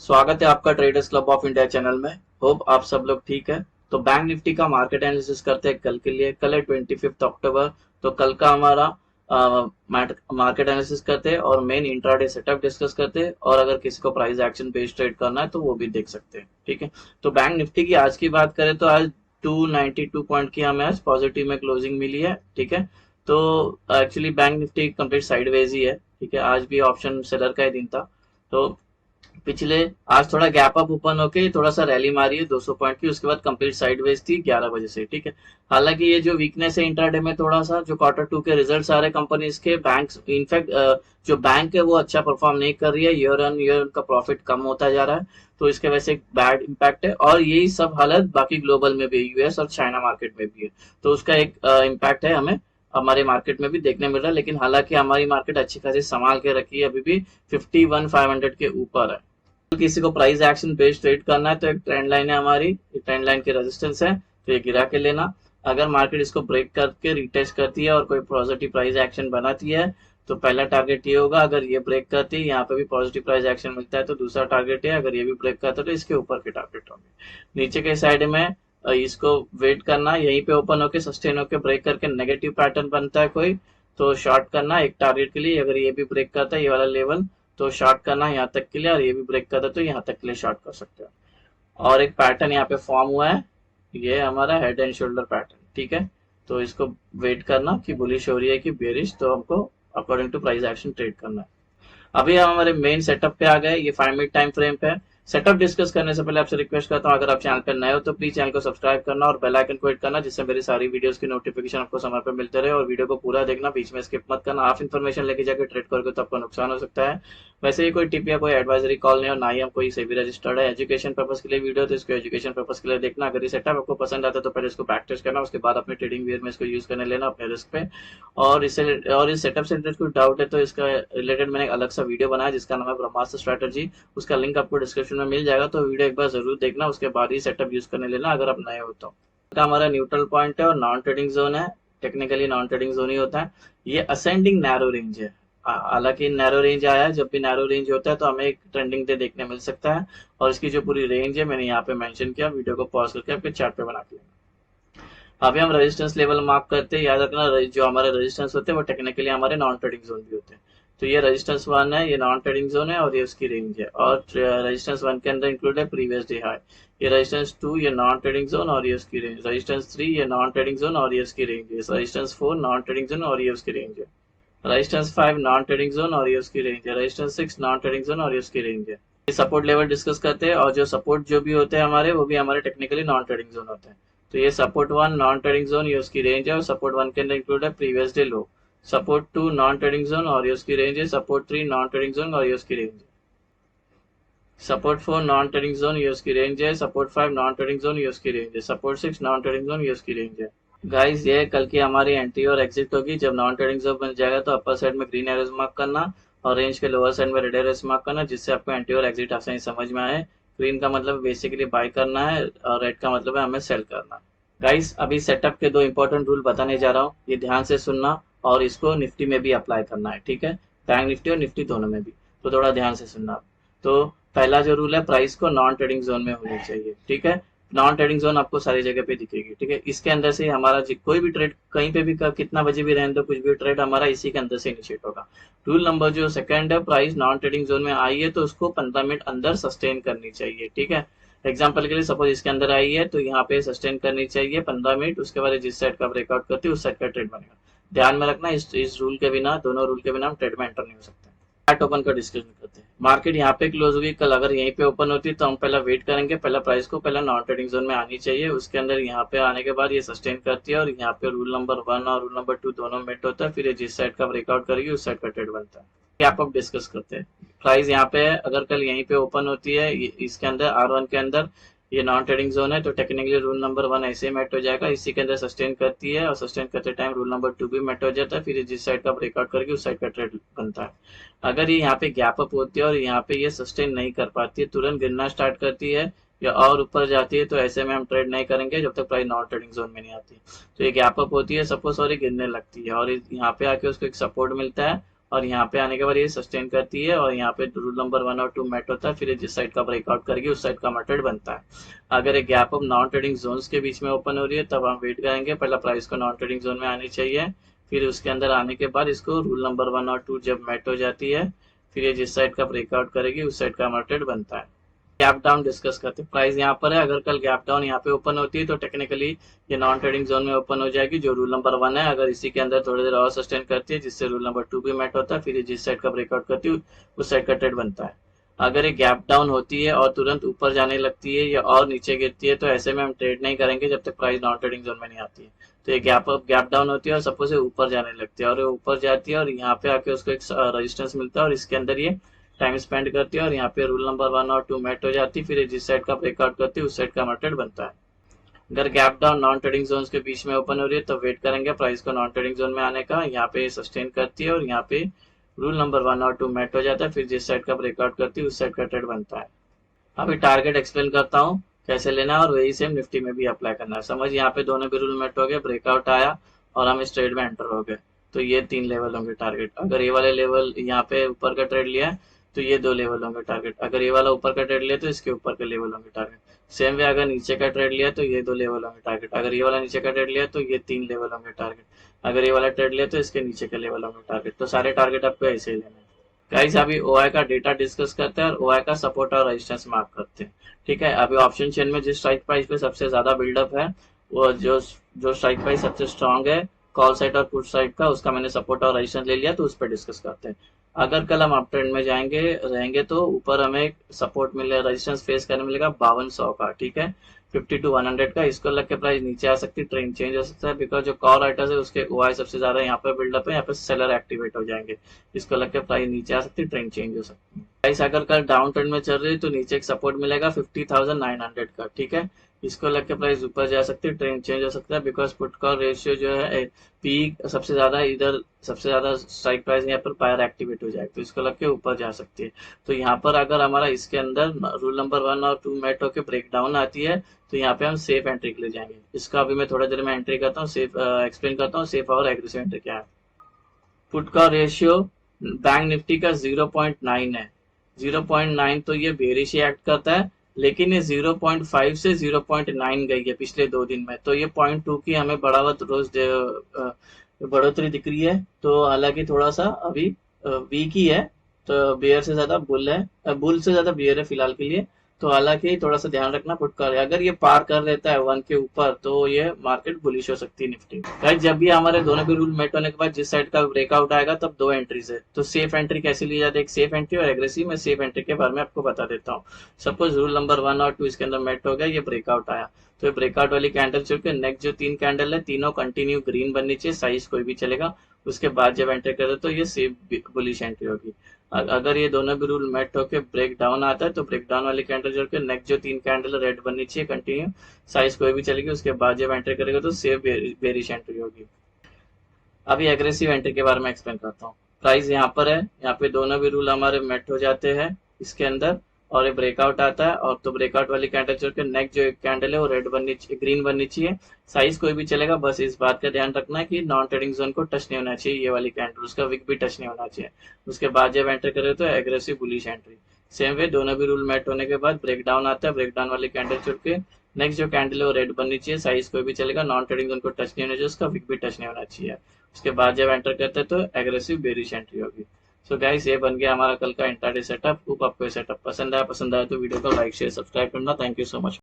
स्वागत है आपका traders club of India channel में। होप आप सब लोग ठीक है। तो बैंक निफ्टी का मार्केट एनालिसिस करते हैं कल के लिए। कल है 25 अक्टूबर। तो कल का हमारा मार्केट एनालिसिस करते हैं और मेन इंट्राडे सेटअप डिस्कस करते हैं, और अगर किसी को प्राइस एक्शन बेस्ड ट्रेड करना है तो वो भी देख सकते हैं। ठीक है। तो बैंक निफ्टी की आज की बात करें तो आज 292 पॉइंट की हमें आज पॉजिटिव में क्लोजिंग मिली है। ठीक है। तो actually Bank Nifty complete sideways ही है। ठीक है। आज भी ऑप्शन सेलर का ही दिन था। तो पिछले आज थोड़ा गैप अप ओपन होके थोड़ा सा रैली मारी है 200 पॉइंट की, उसके बाद कंप्लीट साइडवेज थी 11 बजे से। ठीक है। हालांकि ये जो वीकनेस है इंट्राडे में, थोड़ा सा जो Q2 के रिजल्ट्स आ रहे कंपनीज के, बैंक्स इनफैक्ट जो बैंक है वो अच्छा परफॉर्म नहीं कर रही है, ईयर ऑन ईयर उनका प्रॉफिट कम होता जा रहा है। तो इसके वजह से एक बैड इम्पैक्ट है, और यही सब हालत बाकी ग्लोबल में भी, यूएस और चाइना मार्केट में भी है। तो उसका एक इम्पैक्ट है हमें हमारे मार्केट में भी देखने मिल रहा है। लेकिन हालांकि हमारी मार्केट अच्छी खासी संभाल के रखी है, अभी भी 51,500 के ऊपर है। किसी को प्राइस एक्शन बेस्ड ट्रेड करना है तो एक ट्रेंड लाइन है हमारी, ट्रेंड लाइन की रेजिस्टेंस है, तो ये गिरा के लेना। अगर मार्केट इसको ब्रेक करके रिटेस्ट करती है और कोई पॉजिटिव प्राइस एक्शन बनाती है तो पहला टारगेट ये होगा। अगर ये ब्रेक करती है, यहाँ पे भी पॉजिटिव प्राइस एक्शन मिलता है तो दूसरा टारगेट है। अगर ये भी ब्रेक करता है तो इसके ऊपर के टारगेट होंगे। नीचे के साइड में इसको वेट करना, यहीं पे ओपन होके सस्टेन होके ब्रेक करके नेगेटिव पैटर्न बनता है कोई तो शॉर्ट करना एक टारगेट के लिए। अगर ये भी ब्रेक करता है ये वाला लेवल तो शॉर्ट करना यहाँ तक के लिए, और ये भी ब्रेक करता है तो यहाँ तक के लिए शॉर्ट कर सकते हो। और एक पैटर्न यहाँ पे फॉर्म हुआ है, ये हमारा हेड एंड शोल्डर पैटर्न। ठीक है। तो इसको वेट करना कि बुलिश हो रही है कि बेरिश, तो हमको according to price action trade करना है। अभी हम हमारे मेन सेटअप पे आ गए। ये 5 मिनट टाइम फ्रेम पे है। सेटअप डिस्कस करने से पहले आपसे रिक्वेस्ट करता हूँ, अगर आप चैनल पर नए हो तो प्लीज चैनल को सब्सक्राइब करना और बेल आइकन को हिट करना, जिससे मेरी सारी वीडियोस की नोटिफिकेशन आपको समय पर मिलते रहे। और वीडियो को पूरा देखना, बीच में स्किप मत करना। आप इन्फॉर्मेशन लेके जाकर ट्रेड करोगे तो आपको नुकसान हो सकता है। वैसे ही कोई टिप या कोई एडवाइजरी कॉल नहीं, और ना ही हम कोई सेबी रजिस्टर्ड है। एजुकेशन पर्पस के लिए वीडियो, तो इसको एजुकेशन पर्पस के लिए देखना। अगर ये सेटअप आपको पसंद आता है तो पहले इसको प्रैक्टिस करना, उसके बाद अपने ट्रेडिंग वेयर में इसको यूज करने लेना अपने रिस्क पे। और इस सेटअप से रिलेटेड कोई डाउट है तो इसका रिलेटेड मैंने एक अलग सा वीडियो बनाया जिसका नाम है ब्रह्मास्त्र स्ट्रेटजी। उसका लिंक आपको डिस्क्रिप्शन में मिल जाएगा, तो वीडियो एक बार जरूर देखना, उसके बाद ही सेटअप यूज करने लेना अगर आप नए हो तो। हमारा न्यूट्रल पॉइंट है और नॉन ट्रेडिंग जोन है। टेक्निकली नॉन ट्रेडिंग जोन ही होता है। ये असेंडिंग नैरो रेंज है। हालांकि नैरो रेंज आया है, जब भी नैरो रेंज होता है तो हमें एक ट्रेंडिंग डे देखने मिल सकता है। और इसकी जो पूरी रेंज है मैंने यहाँ पे मेंशन किया, वीडियो को पॉज करके आपके चार्ट पे बना के लेना। अभी हम रेजिस्टेंस लेवल मार्क करते हैं। याद रखना जो हमारे रेजिस्टेंस होते हैं वो टेक्निकली हमारे नॉन ट्रेडिंग जोन भी होते हैं। तो ये रेजिस्टेंस 1 है, ये नॉन ट्रेडिंग जोन है और ये उसकी रेंज है। और रेजिस्टेंस 1 के अंदर इंक्लूड है प्रीवियस डे हाई। ये रेजिस्टेंस 2 ये नॉन ट्रेडिंग जोन और ये उसकी रेंज। रेजिस्टेंस 3 ये नॉन ट्रेडिंग जोन और ये उसकी रेंज है। रेजिस्टेंस 4 नॉन ट्रेडिंग जोन और ये उसकी रेंज है। रेजिस्टेंस 5 नॉन ट्रेडिंग जोन और ये उसकी रेंज है। रेजिस्टेंस 6 नॉन ट्रेडिंग जोन और ये उसकी रेंज है। ये सपोर्ट लेवल डिस्कस करते हैं, और जो सपोर्ट जो भी होते हैं हमारे, वो भी हमारे टेक्निकली नॉन ट्रेडिंग जोन होते हैं। तो ये सपोर्ट 1 नॉन ट्रेडिंग जोन, ये उसकी रेंज है, और सपोर्ट 1 के अंदर इंक्लूड है प्रीवियस डे लो। सपोर्ट 2 नॉन ट्रेडिंग जोन और ये उसकी रेंज है। सपोर्ट 3 नॉन ट्रेडिंग जोन और ये उसकी रेंज है। सपोर्ट 4 नॉन ट्रेडिंग जोन, ये उसकी रेंज है। सपोर्ट 5 नॉन ट्रेडिंग जोन, ये उसकी रेंज है। सपोर्ट 6 नॉन ट्रेडिंग जोन, ये उसकी रेंज है। गाइस ये कल की हमारी एंट्री और एग्जिट होगी। जब नॉन ट्रेडिंग जोन बन जाएगा तो अपर साइड में ग्रीन एरोज मार्क करना, और रेंज के लोअर साइड में रेड एरोज मार्क करना, जिससे आपको एंट्री और एग्जिट आसानी समझ में आए। ग्रीन का मतलब बेसिकली बाय करना है, और रेड का मतलब है हमें सेल करना है। गाइस अभी सेटअप के 2 इंपॉर्टेंट रूल बताने जा रहा हूँ, ये ध्यान से सुनना, और इसको निफ्टी में भी अप्लाई करना है। ठीक है। बैंक निफ्टी और निफ्टी दोनों में भी, तो थोड़ा ध्यान से सुनना। तो पहला जो रूल है, प्राइस को नॉन ट्रेडिंग जोन में होनी चाहिए। ठीक है। नॉन ट्रेडिंग जोन आपको सारी जगह पे दिखेगी। ठीक है। इसके अंदर से हमारा कोई भी ट्रेड कहीं पे भी कितना बजे भी रहने दो, कुछ भी ट्रेड हमारा इसी के अंदर से इनिशिएट होगा। रूल नंबर जो सेकंड है, प्राइस नॉन ट्रेडिंग जोन में आई है तो उसको 15 मिनट अंदर सस्टेन करनी चाहिए। ठीक है। एग्जाम्पल के लिए सपोज इसके अंदर आई है तो यहाँ पे सस्टेन करनी चाहिए 15 मिनट, उसके बाद जिस साइड का ब्रेकआउट करती है उस साइड का ट्रेड बनेगा। ध्यान में रखना, इस रूल के बिना, दोनों रूल के बिना हम ट्रेड में एंटर नहीं हो सकते। चार्ट ओपन का डिस्कशन करते हैं। मार्केट यहाँ पे क्लोज हुई कल, अगर यहीं पे ओपन होती तो हम पहला वेट करेंगे, पहला प्राइस को पहला नॉन ट्रेडिंग जोन में आनी चाहिए। उसके अंदर यहाँ पे आने के बाद ये सस्टेन करती है, और यहाँ पे रूल नंबर 1 और रूल नंबर 2 दोनों मेट होता है। फिर ये जिस साइड का ब्रेकआउट करेगी उस साइड का ट्रेड बनता है। गैप अप डिस्कस करते हैं। प्राइस यहाँ पे अगर कल यहीं पे ओपन होती है, इसके अंदर R1 के अंदर, ये नॉन ट्रेडिंग जोन है तो टेक्निकली रूल नंबर 1 ऐसे ही मेट हो जाएगा। इसी के अंदर सस्टेन करती है, और सस्टेन करते टाइम रूल नंबर 2 भी मेट हो जाता है। फिर जिस साइड का ब्रेकआउट करके उस साइड का ट्रेड बनता है। अगर ये यहाँ पे गैप अप होती है और यहाँ पे ये सस्टेन नहीं कर पाती है, तुरंत गिरना स्टार्ट करती है या और ऊपर जाती है, तो ऐसे में हम ट्रेड नहीं करेंगे जब तक प्राइस नॉन ट्रेडिंग जोन में नहीं आती। तो ये गैप अप होती है सपोज, और ये गिरने लगती है, और यहाँ पे आके उसको एक सपोर्ट मिलता है, और यहाँ पे आने के बाद ये सस्टेन करती है और यहाँ पे रूल नंबर 1 और 2 मेट होता है, फिर ये जिस साइड का ब्रेकआउट करेगी उस साइड का मार्केट बनता है। अगर एक gap up non trading zones के बीच में ओपन हो रही है तब हम वेट करेंगे, पहला प्राइस को नॉन ट्रेडिंग जोन में आनी चाहिए, फिर उसके अंदर आने के बाद इसको रूल नंबर 1 और 2 जब मेट हो जाती है फिर ये जिस साइड का ब्रेकआउट करेगी उस साइड का मार्केट बनता है। गैप डाउन डिस्कस करते हैं। प्राइस यहाँ पर है, अगर कल गैप डाउन यहाँ पे ओपन होती है तो टेक्निकली ये नॉन ट्रेडिंग जोन में ओपन हो जाएगी जो रूल नंबर 1 है। अगर इसी के अंदर थोड़ी देर और सस्टेन करती है जिससे रूल नंबर 2 भी मैट होता है, फिर ये जिस साइड का ब्रेकआउट करती है उस साइड का ट्रेड बनता है। अगर ये गैप डाउन होती है और तुरंत ऊपर जाने लगती है या और नीचे गिरती है तो ऐसे में हम ट्रेड नहीं करेंगे जब तक प्राइस नॉन ट्रेडिंग जोन में नहीं आती है। तो ये गैप डाउन होती है और सपोज ऊपर जाने लगती है और ऊपर जाती है और यहाँ पे आके उसको एक रेजिस्टेंस मिलता है और इसके अंदर ये टाइम स्पेंड करती है और यहाँ पे रूल नंबर 1 और 2 मैट हो जाती है, फिर जिस साइड का ब्रेकआउट करती है उस साइड का मार्केट बनता है। अगर gap down non trading zone के बीच में ओपन हो रही है तो वेट करेंगे प्राइस को नॉन ट्रेडिंग जोन में आने का। यहाँ पे सस्टेन करती है और यहाँ पे रूल नंबर 1 और 2 मैट हो जाता है, फिर जिस साइड का ब्रेकआउट करती है उस साइड का ट्रेड बनता है। अभी टारगेट एक्सप्लेन करता हूँ कैसे लेना है और वही सेम निफ्टी में भी अप्लाई करना है। समझ, यहाँ पे दोनों भी रूल मैट हो गए, ब्रेकआउट आया और हम इस ट्रेड में एंटर हो गए तो ये 3 लेवल होंगे टारगेट। अगर ये वाले लेवल यहाँ पे ऊपर का ट्रेड लिया है तो ये 2 लेवल होंगे टारगेट। अगर ये वाला ऊपर का ट्रेड लिया तो इसके ऊपर के लेवल होंगे टारगेट। सेम वे अगर नीचे का ट्रेड लिया तो ये 2 लेवल होंगे टारगेट। अगर ये वाला नीचे का ट्रेड लिया तो ये 3 लेवल होंगे टारगेट। अगर ये वाला ट्रेड लिया तो इसके नीचे के लेवल होंगे टारगेट। तो सारे टारगेट आपको ऐसे ही लेने हैं। गाइस अभी ओआई का डेटा डिस्कस करते हैं और ओआई का सपोर्ट और रेजिस्टेंस मार्क करते हैं। ठीक है, अभी ऑप्शन चेन में जिस स्ट्राइक प्राइस पे सबसे ज्यादा बिल्डअप है वो जो स्ट्राइक प्राइस सबसे स्ट्रांग है कॉल साइड और पुट साइड का, उसका मैंने सपोर्ट और रेजिस्टेंस ले लिया तो उस पर डिस्कस करते हैं। अगर कल हम अप ट्रेंड में जाएंगे रहेंगे तो ऊपर हमें सपोर्ट मिले रेजिस्टेंस फेस करने मिलेगा 5200 का। ठीक है, 50 to 100 का, इसको लग के प्राइस नीचे आ सकती है, ट्रेंड चेंज हो सकता है बिकॉज जो कॉल राइटर्स है उसके ओआई सबसे ज्यादा यहाँ पे बिल्डअप है, यहाँ पे सेलर एक्टिवेट हो जाएंगे, इसको लग के प्राइस नीचे आ सकती है, ट्रेंड चेंज हो सकती है। प्राइस अगर कल डाउन ट्रेंड में चल रही है तो नीचे एक सपोर्ट मिलेगा 50,900 का। ठीक है, इसको लग के प्राइस ऊपर जा सकती है, ट्रेंड चेंज हो सकता है बिकॉज पुट कॉल रेशियो जो है पीक सबसे ज्यादा इधर सबसे ज्यादा स्ट्राइक प्राइस यहाँ पर पायर एक्टिवेट हो जाएगा तो इसको लग के ऊपर जा सकती है। तो यहाँ पर अगर हमारा इसके अंदर रूल नंबर 1 और 2 मैट होकर ब्रेक डाउन आती है तो यहाँ पे हम सेफ एंट्री के लिए जाएंगे। इसका अभी मैं थोड़ा देर में एंट्री करता हूँ, सेफ एक्सप्लेन करता हूँ सेफ और एग्रेसिव एंट्री क्या है। पुट का रेशियो बैंक निफ्टी का 0.9 है, 0.9 तो ये बेरिश एक्ट करता है लेकिन ये 0.5 से 0.9 गई है पिछले 2 दिन में, तो ये 0.2 की हमें बढ़ावत रोज बढ़ोतरी दिख रही है। तो हालांकि थोड़ा सा अभी वीक ही है, तो बेयर से ज्यादा बुल है, बुल से ज्यादा बेयर है फिलहाल के लिए। तो हालांकि थोड़ा सा ध्यान रखना पुट कर, अगर ये पार कर लेता है 1 के ऊपर तो ये मार्केट बुलिश हो सकती है निफ्टी। गाइस जब भी हमारे दोनों के रूल मेट होने के बाद जिस साइड का ब्रेकआउट आएगा तब 2 एंट्रीज है, तो सेफ एंट्री कैसे ली जाती है, एक सेफ एंट्री और एग्रेसिव। मैं सेफ एंट्री के बारे में आपको बता देता हूँ। सपोज रूल नंबर 1 और 2 इसके अंदर मेट हो गया, ये ब्रेकआउट आया तो ये ब्रेकआउट वाली कैंडल चल के नेक्स्ट जो 3 कैंडल है तीनों कंटिन्यू ग्रीन बननी चाहिए, साइज कोई भी चलेगा। उसके बाद जब एंट्री करे तो ये सेफ बुलिश एंट्री होगी। अगर ये दोनों भी रूल मेट होकर ब्रेक डाउन आता है तो ब्रेक डाउन वाली कैंडल जोड़ के नेक्स्ट जो 3 कैंडल रेड बननी चाहिए कंटिन्यू, साइज कोई भी चलेगी। उसके बाद जब एंट्री करेगा तो सेफ बेरिश एंट्री होगी। अभी एग्रेसिव एंट्री के बारे में एक्सप्लेन करता हूँ। प्राइस यहाँ पर है, यहाँ पे दोनों भी रूल हमारे मेट हो जाते हैं इसके अंदर और ये ब्रेकआउट आता है और तो ब्रेकआउट वाली कैंडल छोड़ के नेक्स्ट जो एक कैंडल है वो रेड बननी चाहिए, ग्रीन बननी चाहिए, साइज कोई भी चलेगा। बस इस बात का ध्यान रखना है कि नॉन ट्रेडिंग जोन को टच नहीं होना चाहिए, ये वाली कैंडल उसका विक भी टच नहीं होना चाहिए। उसके बाद जब एंटर करे तो aggressive bullish entry. Same way दोनों भी रूल मेट होने के बाद ब्रेक डाउन आता है, ब्रेक डाउन वाली कैंडल छोड़ के नेक्स्ट जो कैंडल है वो रेड बननी चाहिए, साइज कोई भी चलेगा, नॉन ट्रेडिंग जोन को टच नहीं होना चाहिए, उसका विक भी टच नहीं होना चाहिए। उसके बाद जब एंटर करते हैं तो एग्रेसिव बेरिश एंट्री होगी। सो गाइस ये बन गया हमारा कल का इंट्राडे सेटअप। होप आपको ये सेटअप पसंद आया तो वीडियो को लाइक शेयर सब्सक्राइब करना। Thank you so much.